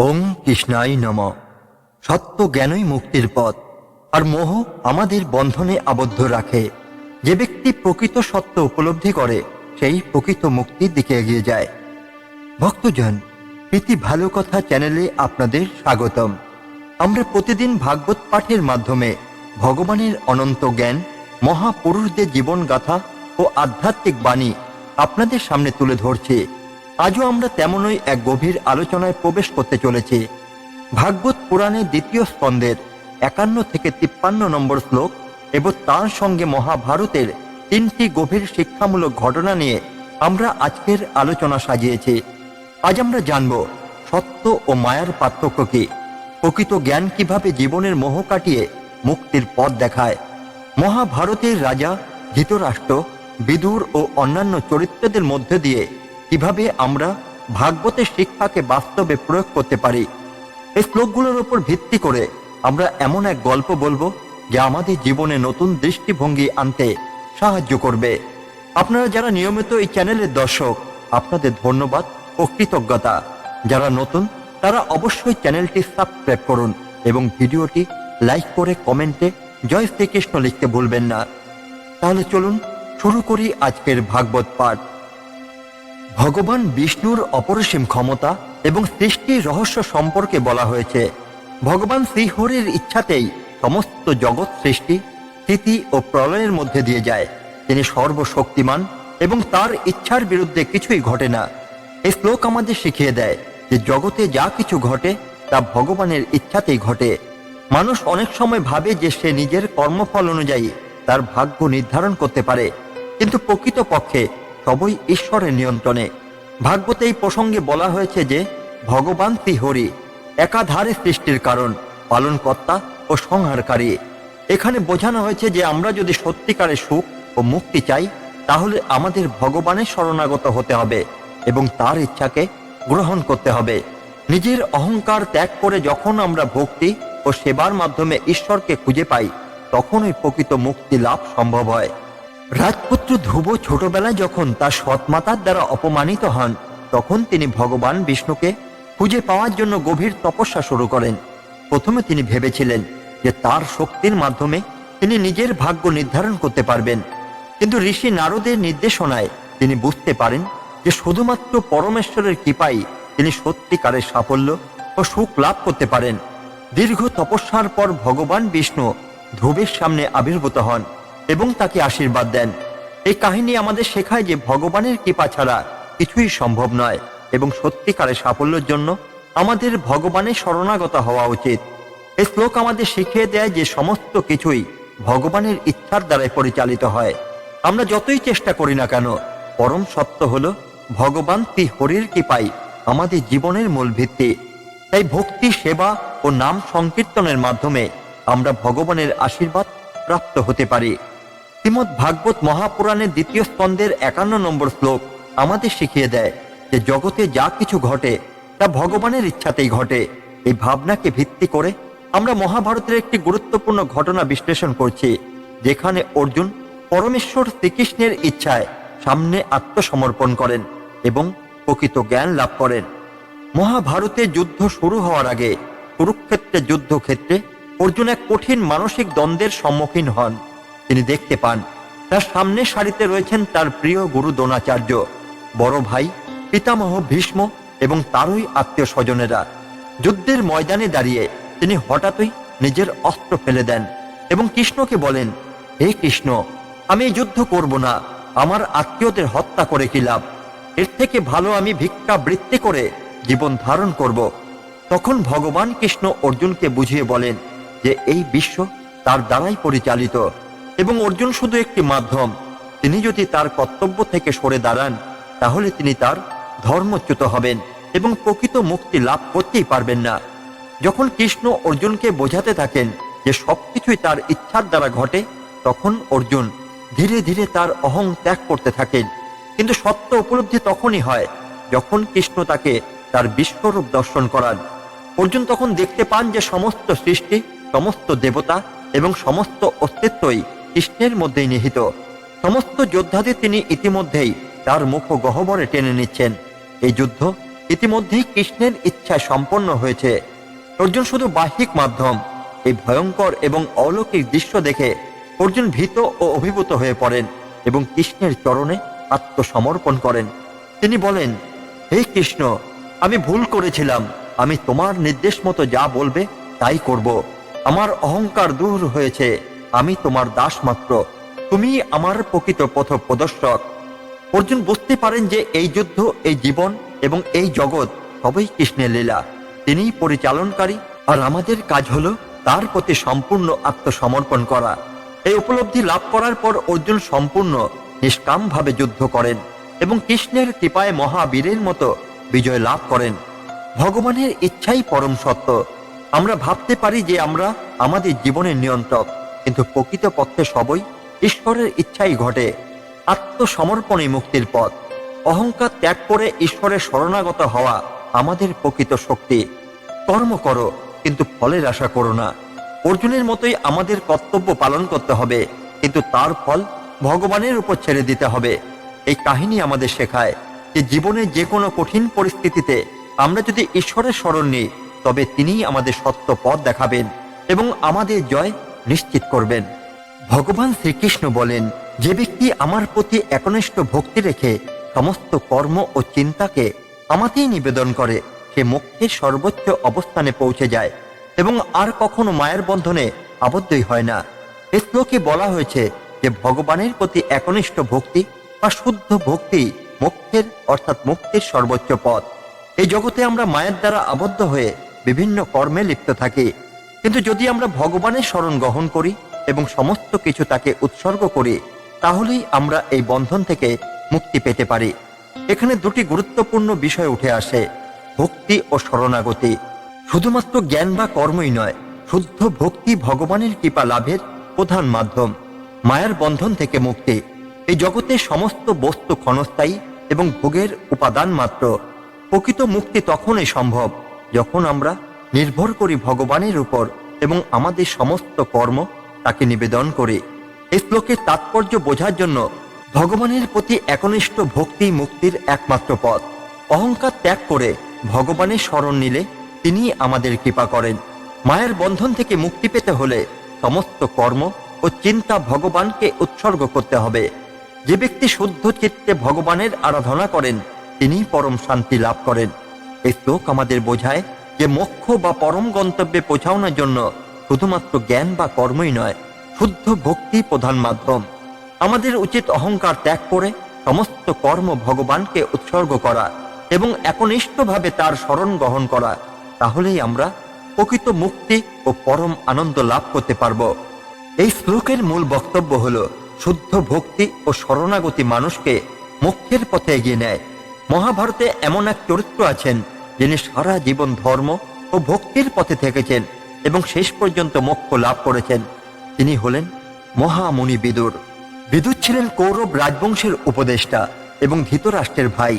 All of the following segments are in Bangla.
ওং কৃষ্ণায় নমঃ। সত্য জ্ঞানই মুক্তির পথ, আর মোহ আমাদের বন্ধনে আবদ্ধ রাখে। যে ব্যক্তি প্রকৃত সত্য উপলব্ধি করে সেই প্রকৃত মুক্তির দিকে এগিয়ে যায়। ভক্তজন, প্রীতি ভালো কথা চ্যানেলে আপনাদের স্বাগতম। আমরা প্রতিদিন ভাগবত পাঠের মাধ্যমে ভগবানের অনন্ত জ্ঞান, মহাপুরুষদের জীবনগাথা ও আধ্যাত্মিক বাণী আপনাদের সামনে তুলে ধরছি। আজও আমরা তেমনই এক গভীর আলোচনায় প্রবেশ করতে চলেছি। ভাগবত পুরাণের দ্বিতীয় স্কন্ধের 51 থেকে 53 নম্বর শ্লোক এবং তার সঙ্গে মহাভারতের 3টি গভীর শিক্ষামূলক ঘটনা নিয়ে আমরা আজকের আলোচনা সাজিয়েছি। আজ আমরা জানব সত্য ও মায়ার পার্থক্য কি, প্রকৃত জ্ঞান কিভাবে জীবনের মোহ কাটিয়ে মুক্তির পথ দেখায়, মহাভারতের রাজা ধৃতরাষ্ট্র, বিদুর ও অন্যান্য চরিত্রদের মধ্যে দিয়ে কিভাবে আমরা ভাগবতের শিক্ষাকে বাস্তবে প্রয়োগ করতে পারি। এই শ্লোকগুলোর উপর ভিত্তি করে আমরা এমন এক গল্প বলবো যা আমাদের জীবনে নতুন দৃষ্টিভঙ্গি আনতে সাহায্য করবে। আপনারা যারা নিয়মিত এই চ্যানেলের দর্শক, আপনাদের ধন্যবাদ ও কৃতজ্ঞতা। যারা নতুন তারা অবশ্যই চ্যানেলটি সাবস্ক্রাইব করুন এবং ভিডিওটি লাইক করে কমেন্টে জয় শ্রীকৃষ্ণ লিখতে ভুলবেন না। তাহলে চলুন শুরু করি আজকের ভাগবত পাঠ। ভগবান বিষ্ণুর অপরিসীম ক্ষমতা এবং সৃষ্টির রহস্য সম্পর্কে বলা হয়েছে। ভগবান শ্রীহরির ইচ্ছাতেই সমস্ত জগৎ সৃষ্টি, স্থিতি ও প্রলয়ের মধ্যে দিয়ে যায়। তিনি সর্বশক্তিমান এবং তার ইচ্ছার বিরুদ্ধে কিছুই ঘটে না। এই শ্লোক আমাদের শিখিয়ে দেয় যে জগতে যা কিছু ঘটে তা ভগবানের ইচ্ছাতেই ঘটে। মানুষ অনেক সময় ভাবে যে সে নিজের কর্মফল অনুযায়ী তার ভাগ্য নির্ধারণ করতে পারে, কিন্তু প্রকৃতপক্ষে সবই ঈশ্বরের নিয়ন্ত্রণে। ভাগবতে এই প্রসঙ্গে বলা হয়েছে যে ভগবান শ্রীহরি একাধারে সৃষ্টির কারণ, পালনকর্তা ও সংহারকারী। এখানে বোঝানো হয়েছে যে আমরা যদি সত্যিকারের সুখ ও মুক্তি চাই তাহলে আমাদের ভগবানের শরণাগত হতে হবে এবং তার ইচ্ছাকে গ্রহণ করতে হবে। নিজের অহংকার ত্যাগ করে যখন আমরা ভক্তি ও সেবার মাধ্যমে ঈশ্বরকে খুঁজে পাই তখনই প্রকৃত মুক্তি লাভ সম্ভব হয়। রাজপুত্র ধ্রুব ছোটবেলায় যখন তার সৎমাতার দ্বারা অপমানিত হন তখন তিনি ভগবান বিষ্ণুকে খুঁজে পাওয়ার জন্য গভীর তপস্যা শুরু করেন। প্রথমে তিনি ভেবেছিলেন যে তার শক্তির মাধ্যমে তিনি নিজের ভাগ্য নির্ধারণ করতে পারবেন, কিন্তু ঋষি নারদের নির্দেশনায় তিনি বুঝতে পারেন যে শুধুমাত্র পরমেশ্বরের কৃপায় তিনি সত্যিকারের সাফল্য ও সুখ লাভ করতে পারেন। দীর্ঘ তপস্যার পর ভগবান বিষ্ণু ধ্রুবের সামনে আবির্ভূত হন এবং তাকে আশীর্বাদ দেন। এই কাহিনী আমাদের শেখায় যে ভগবানের কৃপা ছাড়া কিছুই সম্ভব নয় এবং সত্যিকারের সাফল্যের জন্য আমাদের ভগবানের শরণাগত হওয়া উচিত। এই শ্লোক আমাদের শিখিয়ে দেয় যে সমস্ত কিছুই ভগবানের ইচ্ছার দ্বারাই পরিচালিত হয়। আমরা যতই চেষ্টা করি না কেন, পরম সত্য হলো ভগবান শ্রীহরির কৃপাই আমাদের জীবনের মূল ভিত্তি। তাই ভক্তি, সেবা ও নাম সংকীর্তনের মাধ্যমে আমরা ভগবানের আশীর্বাদ প্রাপ্ত হতে পারি। শ্রীমদ্ ভাগবত মহাপুরাণের দ্বিতীয় স্কন্ধের 51 নম্বর শ্লোক আমাদের শিখিয়ে দেয় যে জগতে যা কিছু ঘটে তা ভগবানের ইচ্ছাতেই ঘটে। এই ভাবনাকে ভিত্তি করে আমরা মহাভারতের একটি গুরুত্বপূর্ণ ঘটনা বিশ্লেষণ করছি, যেখানে অর্জুন পরমেশ্বর শ্রীকৃষ্ণের ইচ্ছায় সামনে আত্মসমর্পণ করেন এবং প্রকৃত জ্ঞান লাভ করেন। মহাভারতের যুদ্ধ শুরু হওয়ার আগে কুরুক্ষেত্রের যুদ্ধক্ষেত্রে অর্জুন এক কঠিন মানসিক দ্বন্দ্বের সম্মুখীন হন। তিনি দেখতে পান তার সামনের সারিতে রয়েছেন তার প্রিয় গুরু দ্রোণাচার্য, বড় ভাই পিতামহ ভীষ্ম এবং তারই আত্মীয় স্বজনেরা। যুদ্ধের ময়দানে দাঁড়িয়ে তিনি হঠাৎই নিজের অস্ত্র ফেলে দেন এবং কৃষ্ণকে বলেন, হে কৃষ্ণ, আমি এই যুদ্ধ করব না। আমার আত্মীয়দের হত্যা করে কি লাভ? এর থেকে ভালো আমি ভিক্ষাবৃত্তি করে জীবন ধারণ করব। তখন ভগবান কৃষ্ণ অর্জুনকে বুঝিয়ে বলেন যে এই বিশ্ব তার দ্বারাই পরিচালিত এবং অর্জুন শুধু একটি মাধ্যম। তিনি যদি তার কর্তব্য থেকে সরে দাঁড়ান তাহলে তিনি তার ধর্মচ্যুত হবেন এবং প্রকৃত মুক্তি লাভ করতেই পারবেন না। যখন কৃষ্ণ অর্জুনকে বোঝাতে থাকেন যে সবকিছুই তার ইচ্ছার দ্বারা ঘটে, তখন অর্জুন ধীরে ধীরে তার অহং ত্যাগ করতে থাকেন। কিন্তু সত্য উপলব্ধি তখনই হয় যখন কৃষ্ণ তাকে তার বিশ্বরূপ দর্শন করান। অর্জুন তখন দেখতে পান যে সমস্ত সৃষ্টি, সমস্ত দেবতা এবং সমস্ত অস্তিত্বই কৃষ্ণের মধ্যেই নিহিত। সমস্ত যোদ্ধাদের তিনি ইতিমধ্যেই তার মুখ গহ্বরে টেনে নিচ্ছেন। এই যুদ্ধ ইতিমধ্যেই কৃষ্ণের ইচ্ছায় সম্পন্ন হয়েছে। অর্জুন শুধু বাহ্যিক মাধ্যম। এই ভয়ঙ্কর এবং অলৌকিক দৃশ্য দেখে অর্জুন ভীত ও অভিভূত হয়ে পড়েন এবং কৃষ্ণের চরণে আত্মসমর্পণ করেন। তিনি বলেন, হে কৃষ্ণ, আমি ভুল করেছিলাম। আমি তোমার নির্দেশ মতো যা বলবে তাই করব। আমার অহংকার দূর হয়েছে। আমি তোমার দাস মাত্র। তুমি আমার প্রকৃত পথ প্রদর্শক। অর্জুন বুঝতে পারেন যে এই যুদ্ধ, এই জীবন এবং এই জগৎ সবই কৃষ্ণের লীলা। তিনিই পরিচালনকারী, আর আমাদের কাজ হলো তার প্রতি সম্পূর্ণ আত্মসমর্পণ করা। এই উপলব্ধি লাভ করার পর অর্জুন সম্পূর্ণ নিষ্কামভাবে যুদ্ধ করেন এবং কৃষ্ণের কৃপায় মহাবীরের মতো বিজয় লাভ করেন। ভগবানের ইচ্ছাই পরম সত্য। আমরা ভাবতে পারি যে আমরা আমাদের জীবনের নিয়ন্ত্রক, কিন্তু প্রকৃতপক্ষে সবই ঈশ্বরের ইচ্ছাই ঘটে। আত্মসমর্পণই মুক্তির পথ। অহংকার ত্যাগ করে ঈশ্বরের শরণাগত হওয়া আমাদের প্রকৃত শক্তি। কর্ম করো, কিন্তু ফলের আশা করো না। অর্জুনের মতোই আমাদের কর্তব্য পালন করতে হবে, কিন্তু তার ফল ভগবানের উপর ছেড়ে দিতে হবে। এই কাহিনী আমাদের শেখায় যে জীবনের যে কোনো কঠিন পরিস্থিতিতে আমরা যদি ঈশ্বরের শরণ নিই, তবে তিনিই আমাদের সত্য পথ দেখাবেন এবং আমাদের জয় নিশ্চিত করবেন। ভগবান শ্রীকৃষ্ণ বলেন, যে ব্যক্তি আমার প্রতি একনিষ্ঠ ভক্তি রেখে সমস্ত কর্ম ও চিন্তাকে আমাতেই নিবেদন করে, সে মোক্ষের সর্বোচ্চ অবস্থানে পৌঁছে যায় এবং আর কখনো মায়ের বন্ধনে আবদ্ধই হয় না। এই শ্লোকে বলা হয়েছে যে ভগবানের প্রতি একনিষ্ঠ ভক্তি বা শুদ্ধ ভক্তি মোক্ষের অর্থাৎ মুক্তির সর্বোচ্চ পথ। এই জগতে আমরা মায়ের দ্বারা আবদ্ধ হয়ে বিভিন্ন কর্মে লিপ্ত থাকি, কিন্তু যদি আমরা ভগবানের শরণ গ্রহণ করি এবং সমস্ত কিছু তাকে উৎসর্গ করি, তাহলেই আমরা এই বন্ধন থেকে মুক্তি পেতে পারি। এখানে দুটি গুরুত্বপূর্ণ বিষয় উঠে আসে, ভক্তি ও শরণাগতি। শুধুমাত্র জ্ঞান বা কর্মই নয়, শুদ্ধ ভক্তি ভগবানের কৃপা লাভের প্রধান মাধ্যম। মায়ার বন্ধন থেকে মুক্তি। এই জগতে সমস্ত বস্তু ক্ষণস্থায়ী এবং ভোগের উপাদান মাত্র। প্রকৃত মুক্তি তখনই সম্ভব যখন আমরা নির্ভর করি ভগবানের উপর এবং আমাদের সমস্ত কর্ম তাকে নিবেদন করি। এই শ্লোকের তাৎপর্য বোঝার জন্য ভগবানের প্রতি একনিষ্ঠ ভক্তি মুক্তির একমাত্র পথ। অহংকার ত্যাগ করে ভগবানের শরণ নিলে তিনি আমাদের কৃপা করেন। মায়ের বন্ধন থেকে মুক্তি পেতে হলে সমস্ত কর্ম ও চিন্তা ভগবানকে উৎসর্গ করতে হবে। যে ব্যক্তি শুদ্ধ চিত্তে ভগবানের আরাধনা করেন, তিনি পরম শান্তি লাভ করেন। এই শ্লোক আমাদের বোঝায় যে মোক্ষ বা পরম গন্তব্যে পৌঁছানোর জন্য শুধুমাত্র জ্ঞান বা কর্মই নয়, শুদ্ধ ভক্তি প্রধান মাধ্যম। আমাদের উচিত অহংকার ত্যাগ করে সমস্ত কর্ম ভগবানকে উৎসর্গ করা এবং একনিষ্ঠভাবে তার শরণ গ্রহণ করা। তাহলেই আমরা প্রকৃত মুক্তি ও পরম আনন্দ লাভ করতে পারব। এই শ্লোকের মূল বক্তব্য হল, শুদ্ধ ভক্তি ও শরণাগতি মানুষকে মোক্ষের পথে এগিয়ে নেয়। মহাভারতে এমন এক চরিত্র আছেন যিনি সারা জীবন ধর্ম ও ভক্তির পথে থেকেছেন এবং শেষ পর্যন্ত মোক্ষ লাভ করেছেন। তিনি হলেন মহামুনি বিদুর। বিদুর ছিলেন কৌরব রাজবংশের উপদেষ্টা এবং ধৃতরাষ্ট্রের ভাই।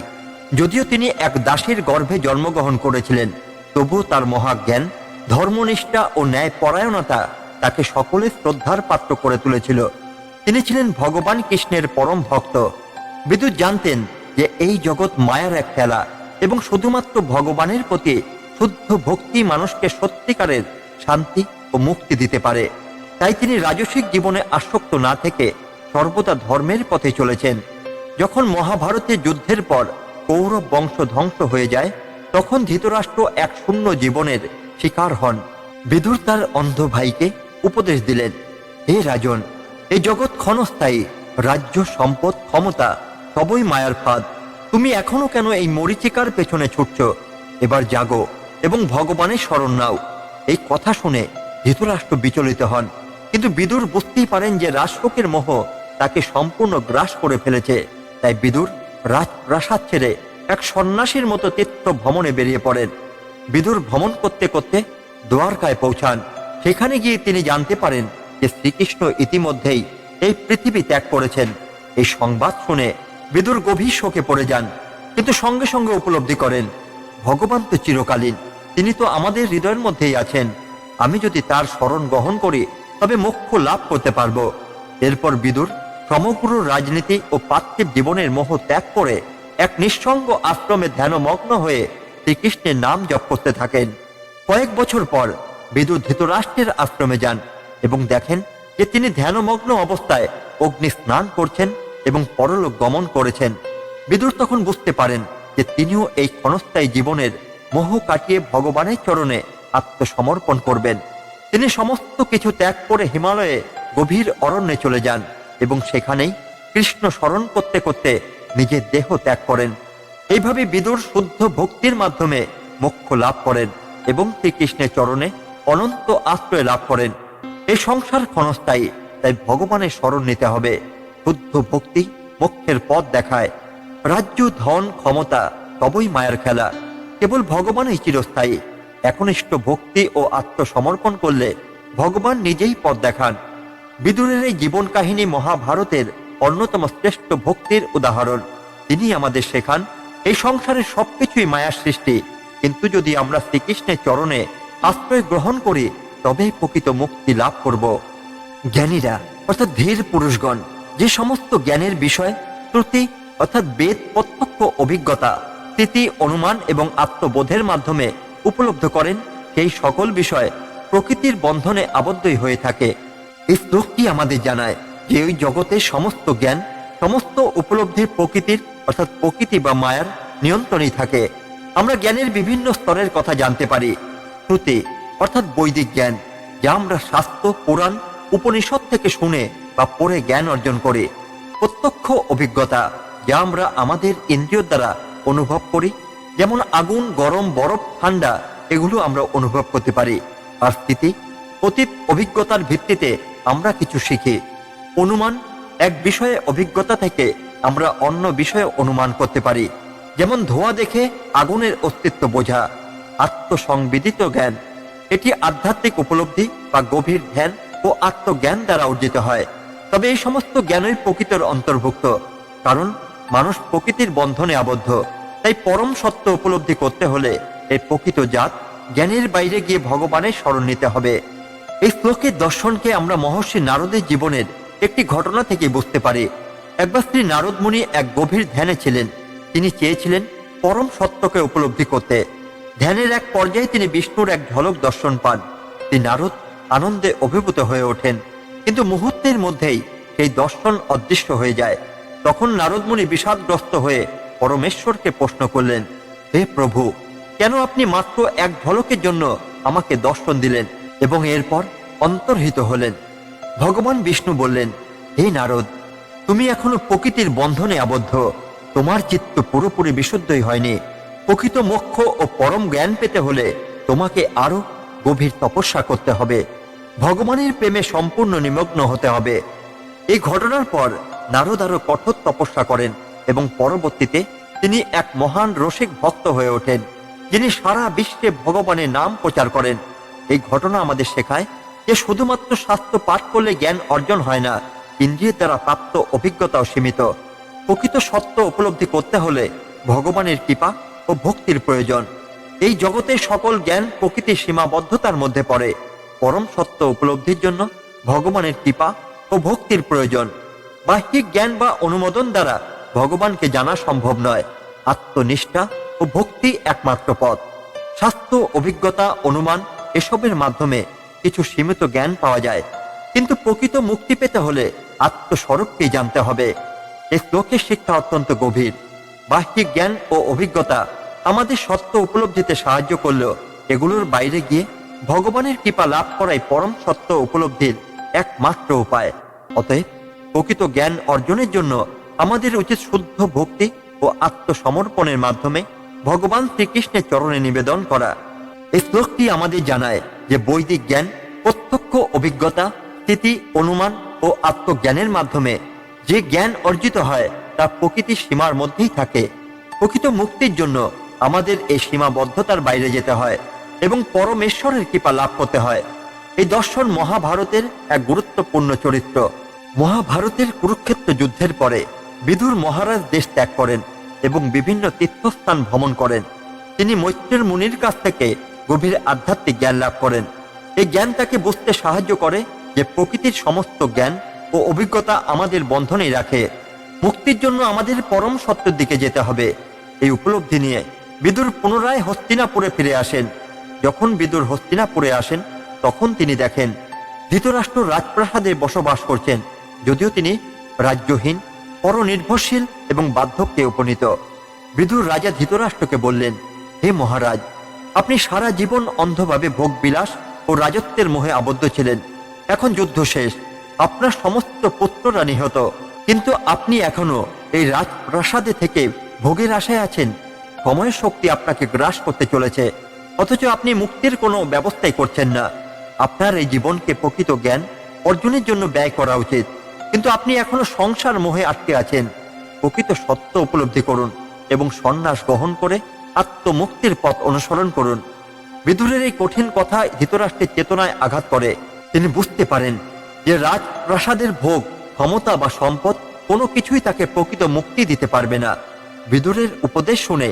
যদিও তিনি এক দাসীর গর্ভে জন্মগ্রহণ করেছিলেন, তবুও তার মহাজ্ঞান, ধর্মনিষ্ঠা ও ন্যায় পরায়ণতা তাকে সকলের শ্রদ্ধার পাত্র করে তুলেছিল। তিনি ছিলেন ভগবান কৃষ্ণের পরম ভক্ত। বিদুর জানতেন যে এই জগৎ মায়ার এক খেলা এবং শুধুমাত্র ভগবানের প্রতি শুদ্ধ ভক্তি মানুষকে সত্যিকারের শান্তি ও মুক্তি দিতে পারে। তাই তিনি রাজসিক জীবনে আসক্ত না থেকে সর্বদা ধর্মের পথে চলেছেন। যখন মহাভারতের যুদ্ধের পর কৌরব বংশ ধ্বংস হয়ে যায়, তখন ধৃতরাষ্ট্র এক শূন্য জীবনের শিকার হন। বিদুর তার অন্ধ ভাইকে উপদেশ দিলেন, হে রাজন, এই জগৎ ক্ষণস্থায়ী। রাজ্য, সম্পদ, ক্ষমতা সবই মায়ার ফাঁদ। তুমি এখনো কেন এই মরীচিকার পেছনে ছুটছ? এবার জাগো এবং ভগবানের শরণ নাও। এই কথা শুনে ধৃতরাষ্ট্র বিচলিত হন, কিন্তু বিদুর বুঝতেই পারেন যে রাজশোকের মোহ তাকে সম্পূর্ণ গ্রাস করে ফেলেছে। তাই বিদুর রাজপ্রাসাদ ছেড়ে এক সন্ন্যাসীর মতো তীর্থ ভ্রমণে বেরিয়ে পড়েন। বিদুর ভ্রমণ করতে করতে দ্বারকায় পৌঁছান। সেখানে গিয়ে তিনি জানতে পারেন যে শ্রীকৃষ্ণ ইতিমধ্যেই এই পৃথিবী ত্যাগ করেছেন। এই সংবাদ শুনে বিদুর গভীর শোকে পড়ে যান, কিন্তু সঙ্গে সঙ্গে উপলব্ধি করেন, ভগবান তো চিরকালীন, তিনি তো আমাদের হৃদয়ের মধ্যেই আছেন। আমি যদি তার শরণ গ্রহণ করি তবে মোক্ষ লাভ করতে পারব। এরপর বিদুর সমগ্র রাজনীতি ও পার্থিব জীবনের মোহ ত্যাগ করে এক নিঃসঙ্গ আশ্রমে ধ্যানমগ্ন হয়ে শ্রীকৃষ্ণের নাম জপ করতে থাকেন। কয়েক বছর পর বিদুর ধৃতরাষ্ট্রের আশ্রমে যান এবং দেখেন যে তিনি ধ্যানমগ্ন অবস্থায় অগ্নি স্নান করছেন এবং পরলোক গমন করেছেন। বিদুর তখন বুঝতে পারেন যে তিনিও এই ক্ষণস্থায়ী জীবনের মোহ কাটিয়ে ভগবানের চরণে আত্মসমর্পণ করবেন। তিনি সমস্ত কিছু ত্যাগ করে হিমালয়ে গভীর অরণ্যে চলে যান এবং সেখানেই কৃষ্ণ স্মরণ করতে করতে নিজের দেহ ত্যাগ করেন। এইভাবে বিদুর শুদ্ধ ভক্তির মাধ্যমে মোক্ষ লাভ করেন এবং শ্রীকৃষ্ণের চরণে অনন্ত আশ্রয় লাভ করেন। এই সংসার ক্ষণস্থায়ী, তাই ভগবানের স্মরণ নিতে হবে। শুদ্ধ ভক্তি মোক্ষের পথ দেখায়। রাজ্য, ধন, ক্ষমতা সবই মায়ার খেলা, কেবল ভগবানই চিরস্থায়ী। একনিষ্ঠ ভক্তি ও আত্মসমর্পণ করলে ভগবান নিজেই পথ দেখান। বিদুরের এই জীবন কাহিনী মহাভারতের অন্যতম শ্রেষ্ঠ ভক্তির উদাহরণ। তিনি আমাদের শেখান এই সংসারের সবকিছুই মায়ার সৃষ্টি, কিন্তু যদি আমরা শ্রীকৃষ্ণের চরণে আশ্রয় গ্রহণ করি তবেই প্রকৃত মুক্তি লাভ করব। জ্ঞানীরা অর্থাৎ ধীর পুরুষগণ যে সমস্ত জ্ঞানের বিষয় শ্রুতি অর্থাৎ বেদ, প্রত্যক্ষ অভিজ্ঞতা, স্মৃতি, অনুমান এবং আত্মবোধের মাধ্যমে উপলব্ধ করেন, সেই সকল বিষয় প্রকৃতির বন্ধনে আবদ্ধই হয়ে থাকে। এই শ্লোকটি আমাদের জানায় যে ওই জগতের সমস্ত জ্ঞান, সমস্ত উপলব্ধির প্রকৃতির অর্থাৎ প্রকৃতি বা মায়ার নিয়ন্ত্রণেই থাকে। আমরা জ্ঞানের বিভিন্ন স্তরের কথা জানতে পারি। শ্রুতি অর্থাৎ বৈদিক জ্ঞান, যা আমরা শাস্ত্র, পুরাণ, উপনিষদ থেকে শুনে বা পড়ে জ্ঞান অর্জন করি। প্রত্যক্ষ অভিজ্ঞতা, যা আমরা আমাদের ইন্দ্রিয় দ্বারা অনুভব করি, যেমন আগুন, গরম, বরফ, ঠান্ডা, এগুলো আমরা অনুভব করতে পারি। আর স্মৃতি, অতীত অভিজ্ঞতার ভিত্তিতে আমরা কিছু শিখি। অনুমান, এক বিষয়ে অভিজ্ঞতা থেকে আমরা অন্য বিষয়ে অনুমান করতে পারি, যেমন ধোঁয়া দেখে আগুনের অস্তিত্ব বোঝা। আত্মসংবিদিত জ্ঞান, এটি আধ্যাত্মিক উপলব্ধি বা গভীর ধ্যান ও আত্মজ্ঞান দ্বারা অর্জিত হয়। তবে এই সমস্ত জ্ঞানই প্রকৃতির অন্তর্ভুক্ত, কারণ মানুষ প্রকৃতির বন্ধনে আবদ্ধ। তাই পরম সত্য উপলব্ধি করতে হলে এই প্রকৃত জাত জ্ঞানের বাইরে গিয়ে ভগবানের শরণ নিতে হবে। এই শ্লোকের দর্শনকে আমরা মহর্ষি নারদের জীবনের একটি ঘটনা থেকে বুঝতে পারি। একবার শ্রী নারদ মুনি এক গভীর ধ্যানে ছিলেন। তিনি চেয়েছিলেন পরম সত্যকে উপলব্ধি করতে। ধ্যানের এক পর্যায়ে তিনি বিষ্ণুর এক ঝলক দর্শন পান। শ্রী নারদ আনন্দে অভিভূত হয়ে ওঠেন, কিন্তু মুহূর্তের মধ্যেই সেই দর্শন অদৃশ্য হয়ে যায়। তখন নারদ মুনি বিষাদগ্রস্ত হয়ে পরমেশ্বরকে প্রশ্ন করলেন, হে প্রভু, কেন আপনি মাত্র এক ঝলকের জন্য আমাকে দর্শন দিলেন এবং এরপর অন্তর্হিত হলেন? ভগবান বিষ্ণু বললেন, হে নারদ, তুমি এখনো প্রকৃতির বন্ধনে আবদ্ধ। তোমার চিত্ত পুরোপুরি বিশুদ্ধই হয়নি। প্রকৃত মোক্ষ ও পরম জ্ঞান পেতে হলে তোমাকে আরো গভীর তপস্যা করতে হবে। ভগবানের প্রেমে সম্পূর্ণ নিমগ্ন হতে হবে। এই ঘটনার পর নারদ আরো কঠোর তপস্যা করেন এবং পরবর্তীতে তিনি এক মহান রসিক ভক্ত হয়ে ওঠেন, যিনি সারা বিশ্বে ভগবানের নাম প্রচার করেন। এই ঘটনা আমাদের শেখায় যে শুধুমাত্র শাস্ত্র পাঠ করলে জ্ঞান অর্জন হয় না, ইন্দ্রিয়ের দ্বারা প্রাপ্ত অভিজ্ঞতাও সীমিত। প্রকৃত সত্য উপলব্ধি করতে হলে ভগবানের কৃপা ও ভক্তির প্রয়োজন। এই জগতের সকল জ্ঞান প্রকৃতির সীমাবদ্ধতার মধ্যে পড়ে। পরম সত্য উপলব্ধির জন্য ভগবানের কৃপা ও ভক্তির প্রয়োজন। বাহ্যিক জ্ঞান বা অনুমোদন দ্বারা ভগবানকে জানা সম্ভব নয়। আত্মনিষ্ঠা ও ভক্তি একমাত্র পথ। শাস্ত্র, অভিজ্ঞতা, অনুমান এসবের মাধ্যমে কিছু সীমিত জ্ঞান পাওয়া যায়, কিন্তু প্রকৃত মুক্তি পেতে হলে আত্মস্বরূপকেই জানতে হবে। এই শ্লোকের শিক্ষা অত্যন্ত গভীর। বাহ্যিক জ্ঞান ও অভিজ্ঞতা আমাদের সত্য উপলব্ধিতে সাহায্য করলেও এগুলোর বাইরে গিয়ে ভগবানের কৃপা লাভ করাই পরম সত্য উপলব্ধির একমাত্র উপায়। অতএব প্রকৃত জ্ঞান অর্জনের জন্য আমাদের উচিত শুদ্ধ ভক্তি ও আত্মসমর্পণের মাধ্যমে ভগবান শ্রীকৃষ্ণের চরণে নিবেদন করা। এই শ্লোকটি আমাদের জানায় যে বৈদিক জ্ঞান, প্রত্যক্ষ অভিজ্ঞতা, স্থিতি, অনুমান ও আত্মজ্ঞানের মাধ্যমে যে জ্ঞান অর্জিত হয় তা প্রকৃতির সীমার মধ্যেই থাকে। প্রকৃত মুক্তির জন্য আমাদের এই সীমাবদ্ধতার বাইরে যেতে হয় এবং পরমেশ্বরের কৃপা লাভ করতে হয়। এই দর্শন মহাভারতের এক গুরুত্বপূর্ণ চরিত্র। মহাভারতের কুরুক্ষেত্র যুদ্ধের পরে বিদুর মহারাজ দেশ ত্যাগ করেন এবং বিভিন্ন তীর্থস্থান ভ্রমণ করেন। তিনি মৈত্রেয় মুনির কাছ থেকে গভীর আধ্যাত্মিক জ্ঞান লাভ করেন। এই জ্ঞান তাকে বুঝতে সাহায্য করে যে প্রকৃতির সমস্ত জ্ঞান ও অভিজ্ঞতা আমাদের বন্ধনেই রাখে। মুক্তির জন্য আমাদের পরম সত্যের দিকে যেতে হবে। এই উপলব্ধি নিয়ে বিদুর পুনরায় হস্তিনাপুরে ফিরে আসেন। যখন বিদুর হস্তিনাপুরে আসেন তখন তিনি দেখেন ধৃতরাষ্ট্র রাজপ্রাসাদে বসবাস করছেন, যদিও তিনি রাজ্যহীন, পরনির্ভরশীল এবং বার্ধক্যে উপনীত। বিদুর রাজা ধৃতরাষ্ট্রকে বললেন, হে মহারাজ, আপনি সারা জীবন অন্ধভাবে ভোগবিলাস ও রাজত্বের মোহে আবদ্ধ ছিলেন। এখন যুদ্ধ শেষ, আপনার সমস্ত পুত্ররা নিহত, কিন্তু আপনি এখনো এই রাজপ্রাসাদে থেকে ভোগের আশায় আছেন। সময়ের শক্তি আপনাকে গ্রাস করতে চলেছে, অথচ আপনি মুক্তির কোনো ব্যবস্থাই করছেন না। আপনার এই জীবনকে প্রকৃত জ্ঞান অর্জনের জন্য ব্যয় করা উচিত, কিন্তু আপনি এখনো সংসার মোহে আটকে আছেন। প্রকৃত সত্য উপলব্ধি করুন এবং সন্ন্যাস গ্রহণ করে আত্মমুক্তির পথ অনুসরণ করুন। বিদুরের এই কঠিন কথা ধৃতরাষ্ট্রের চেতনায় আঘাত করে। তিনি বুঝতে পারেন যে রাজপ্রাসাদের ভোগ, ক্ষমতা বা সম্পদ কোনো কিছুই তাকে প্রকৃত মুক্তি দিতে পারবে না। বিদুরের উপদেশ শুনে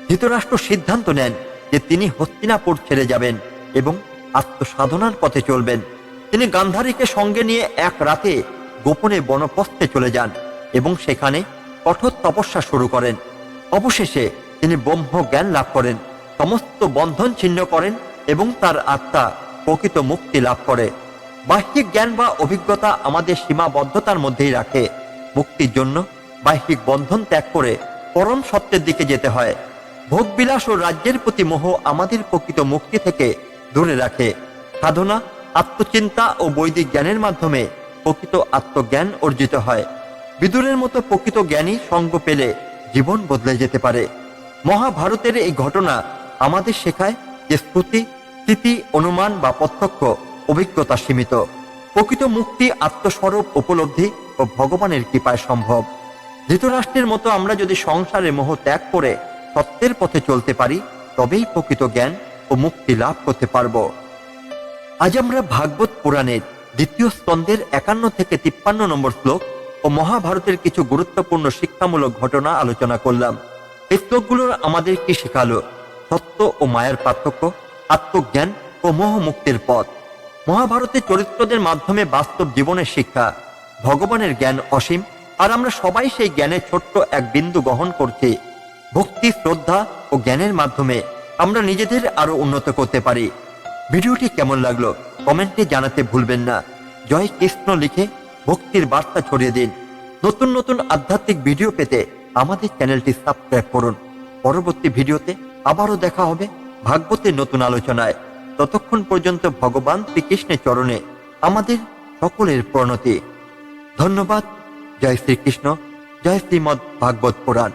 ধৃতরাষ্ট্র সিদ্ধান্ত নেন যে তিনি হস্তিনাপুর ছেড়ে যাবেন এবং আত্মসাধনার পথে চলবেন। তিনি গান্ধারীকে সঙ্গে নিয়ে এক রাতে গোপনে বনপ্রস্থে চলে যান এবং সেখানে কঠোর তপস্যা শুরু করেন। অবশেষে তিনি ব্রহ্ম জ্ঞান লাভ করেন, সমস্ত বন্ধন ছিন্ন করেন এবং তার আত্মা প্রকৃত মুক্তি লাভ করে। বাহ্যিক জ্ঞান বা অভিজ্ঞতা আমাদের সীমাবদ্ধতার মধ্যেই রাখে। মুক্তির জন্য বাহ্যিক বন্ধন ত্যাগ করে পরম সত্যের দিকে যেতে হয়। ভোগবিলাস ও রাজ্যের প্রতি মোহ আমাদের প্রকৃত মুক্তি থেকে দূরে রাখে। সাধনা, আত্মচিন্তা ও বৈদিক জ্ঞানের মাধ্যমে প্রকৃত আত্মজ্ঞান অর্জিত হয়। বিদুরের মতো প্রকৃত জ্ঞানী সঙ্গ পেলে জীবন বদলে যেতে পারে। মহাভারতের এই ঘটনা আমাদের শেখায় যে শ্রুতি, স্মৃতি, অনুমান বা প্রত্যক্ষ অভিজ্ঞতা সীমিত। প্রকৃত মুক্তি আত্মস্বরূপ উপলব্ধি ও ভগবানের কৃপায় সম্ভব। ধৃতরাষ্ট্রের মতো আমরা যদি সংসারে মোহ ত্যাগ করে সত্যের পথে চলতে পারি, তবেই প্রকৃত জ্ঞান ও মুক্তি লাভ করতে পারব। আজ আমরা ভাগবত পুরাণের দ্বিতীয় স্কন্ধের 51 থেকে 53 নম্বর শ্লোক ও মহাভারতের কিছু গুরুত্বপূর্ণ শিক্ষামূলক ঘটনা আলোচনা করলাম। এই শ্লোকগুলোর আমাদের কি শেখালো? সত্য ও মায়ার পার্থক্য, আত্মজ্ঞান ও মোহ মুক্তির পথ। মহাভারতের চরিত্রদের মাধ্যমে বাস্তব জীবনের শিক্ষা। ভগবানের জ্ঞান অসীম, আর আমরা সবাই সেই জ্ঞানের ছোট্ট এক বিন্দু গ্রহণ করছি। ভক্তি, শ্রদ্ধা ও জ্ঞানের মাধ্যমে আমরা নিজেদের আরো উন্নত করতে পারি। ভিডিওটি কেমন লাগলো কমেন্টে জানাতে ভুলবেন না। জয় কৃষ্ণ লিখে ভক্তির বার্তা ছড়িয়ে দিন। নতুন নতুন আধ্যাত্মিক ভিডিও পেতে আমাদের চ্যানেলটি সাবস্ক্রাইব করুন। পরবর্তী ভিডিওতে আবারও দেখা হবে ভাগবতের নতুন আলোচনায়। ততক্ষণ পর্যন্ত ভগবান শ্রীকৃষ্ণের চরণে আমাদের সকলের প্রণতি। ধন্যবাদ। জয় শ্রীকৃষ্ণ। জয় শ্রীমদ্ ভাগবত পুরাণ।